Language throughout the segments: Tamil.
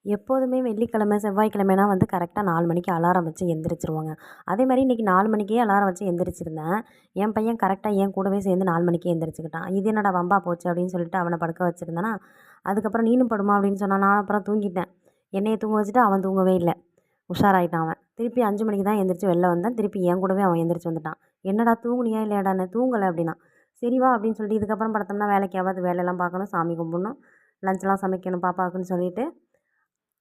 எப்போதுமே வெள்ளிக்கிழமை, செவ்வாய்க்கிழமைனா வந்து கரெக்ட்டா 4 மணிக்கு அலாரம் வச்சு எந்திரிச்சுருவோங்க. அதேமாரி இன்னைக்கு 4 மணிக்கே அலாரம் வச்சு எந்திரிச்சிருந்தேன். என் பையன் கரெக்ட்டா என் கூடவே சேர்ந்து 4 மணிக்கே எந்திரிச்சுக்கிட்டான். இது என்னடா வம்பா போச்சு அப்படின்னு சொல்லிட்டு அவன படுக்க வச்சிருந்தேனா, அதுக்கப்புறம் நீனும் படும்மா அப்படின்னு சொன்னான். நான் அப்புறம் தூங்கிட்டேன். என்னைய தூங்க வச்சுட்டு அவன் தூங்கவே இல்ல. உஷாராயிட்டான் அவன். திருப்பி 5 மணிக்கு தான் எந்திரிச்சு வெளில வந்தேன். திருப்பி என் கூடவே அவன் எந்திரிச்சு வந்துட்டான். என்னடா தூங்குனியா இல்லையாடான்னு, தூங்கல அப்படின்னான். சரி வா அப்படின்னு சொல்லிட்டு இதுக்கப்புறம் படுத்தோம்னா வேலைக்காவது வேலையெல்லாம் பார்க்கணும், சாமி கும்பிடணும், லஞ்ச்லாம் சமைக்கணும் பாப்பாவுக்குன்னு சொல்லிட்டு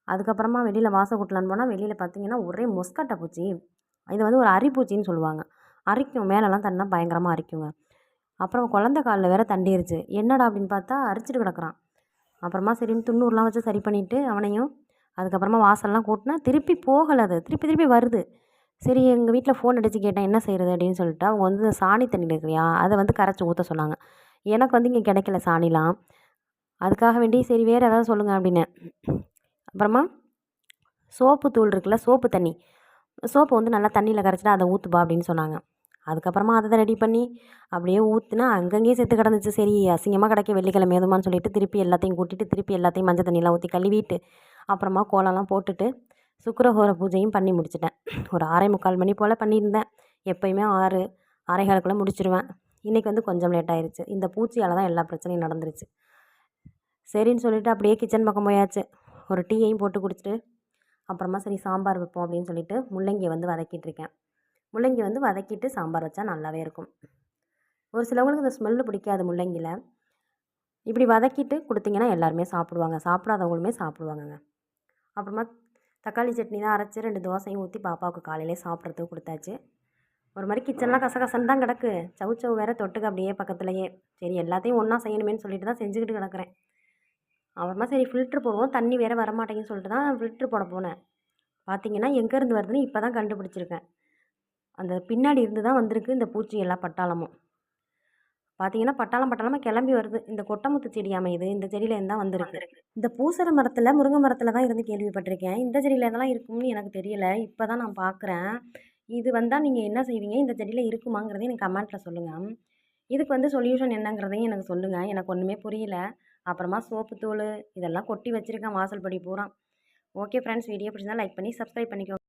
அதுக்கப்புறமா வெளியில வாசக்கூட்டலான்னு போனா, வெளியில பார்த்தீங்கன்னா, ஒரே மொஸ்கட்டை பூச்சி. இது வந்து ஒரு அரிப்பூச்சின்னு சொல்லுவாங்க. அரிக்கும். மேலலாம் தட்டுனா பயங்கரமா அரிக்குங்க. அப்புறம் குழந்த கால்ல வேற தண்டிருச்சு. என்னடா அப்படின்னு பார்த்தா, அரிச்சுட்டு கிடக்குறான். அப்புறமா சரின்னு துண்ணூறுலாம் வச்சு சரி பண்ணிட்டு, அவனையும் அதுக்கப்புறமா வாசல்லாம் கூட்டுனேன். திருப்பி போகல அது. திருப்பி திருப்பி வருது. சரி எங்க வீட்ல ஃபோன் அடிச்சு கேட்டேன், என்ன செய்றது அப்படின்னு சொல்லிட்டு. அவங்க வந்து சாணி தண்ணி இருக்குல்லையா, அத வந்து கரைச்சு ஊத்த சொன்னாங்க. எனக்கு வந்து இங்க கிடைக்கல சாணிலாம். அதுக்காக வேண்டி சரி வேறு ஏதாவது சொல்லுங்க அப்படின்னேன். அப்புறமா சோப்பு தூள் இருக்குல்ல, சோப்பு தண்ணி. சோப்பை வந்து நல்லா தண்ணியில் கரைச்சிட்டு அதை ஊற்றுப்பா அப்படின்னு சொன்னாங்க. அதுக்கப்புறமா அதை ரெடி பண்ணி அப்படியே ஊற்றுனா அங்கங்கேயே செத்து கிடந்துச்சு. சரி அசிங்கமாக கிடைக்க வெள்ளிக்கிழமை எதுமான்னு சொல்லிட்டு திருப்பி எல்லாத்தையும் கூட்டிட்டு திருப்பி எல்லாத்தையும் மஞ்சள் தண்ணியெலாம் ஊற்றி கழுவிட்டு அப்புறமா கோலம்லாம் போட்டுட்டு சுக்கிரஹோர பூஜையும் பண்ணி முடிச்சிட்டேன். ஒரு 6:45 மணி போல் பண்ணியிருந்தேன். எப்போயுமே 6 6:15க்குள்ளே முடிச்சிருவேன். இன்றைக்கி வந்து கொஞ்சம் லேட் ஆயிடுச்சு. இந்த பூச்சியால் தான் எல்லா பிரச்சனையும் நடந்துருச்சு. சரின்னு சொல்லிட்டு அப்படியே கிச்சன் பக்கம் போயாச்சு. ஒரு டீயையும் போட்டு குடிச்சிட்டு அப்புறமா சரி சாம்பார் வைப்போம் அப்படின்னு சொல்லிட்டு முள்ளங்கியை வந்து வதக்கிட்டுருக்கேன். முள்ளங்கி வந்து வதக்கிட்டு சாம்பார் வச்சா நல்லாவே இருக்கும். ஒரு சிலவங்களுக்கு இந்த ஸ்மெல்லு பிடிக்காது முள்ளங்கியில். இப்படி வதக்கிட்டு கொடுத்தீங்கன்னா எல்லாருமே சாப்பிடுவாங்க. சாப்பிடாதவங்களுமே சாப்பிடுவாங்கங்க. அப்புறமா தக்காளி சட்னி தான் அரைச்சி 2 தோசையும் ஊற்றி பாப்பாவுக்கு காலையிலே சாப்பிட்றதுக்கு கொடுத்தாச்சு. ஒரு மாதிரி கிச்சன்லாம் கசகசன்னு தான் கிடக்கு. சவுச்சவு வேறு தொட்டுக்க அப்படியே பக்கத்துலேயே. சரி எல்லாத்தையும் ஒன்றா செய்யணுமேன்னு சொல்லிட்டு தான் செஞ்சுக்கிட்டு கிடக்குறேன். அப்புறமா சரி ஃபில்ட்ரு போடுவோம், தண்ணி வேறு வரமாட்டேங்குன்னு சொல்லிட்டு தான் ஃபில்ட்ரு போட போனேன். பார்த்தீங்கன்னா எங்கேருந்து வருதுன்னு இப்போ தான் கண்டுபிடிச்சிருக்கேன். அந்த பின்னாடி இருந்து தான் வந்திருக்கு இந்த பூச்சி எல்லா பட்டாளமும். பார்த்தீங்கன்னா பட்டாளமா கிளம்பி வருது. இந்த கொட்டமுத்து செடியாமே இது. இந்த செடியிலேருந்து தான் வந்திருக்கு. இந்த பூசர மரத்தில், முருங்கை மரத்தில் தான் இருந்து கேள்விப்பட்டிருக்கேன். இந்த செடியில இதெல்லாம் இருக்கும்னு எனக்கு தெரியல. இப்போ தான் நான் பார்க்குறேன். இது வந்தா நீங்கள் என்ன செய்வீங்க? இந்த செடியில இருக்குமாங்கிறதையும் எனக்கு கமெண்ட்டில் சொல்லுங்கள். இதுக்கு வந்து சொல்யூஷன் என்னங்கிறதையும் எனக்கு சொல்லுங்கள். எனக்கு ஒன்றுமே புரியல. அப்புறமா சோப்பு தூள் இதெல்லாம் கொட்டி வச்சுருக்கேன் வாசல் படி பூரா. ஓகே ஃப்ரெண்ட்ஸ், வீடியோ பிடிச்சிருந்தா லைக் பண்ணி சப்ஸ்கிரைப் பண்ணிக்கோங்க.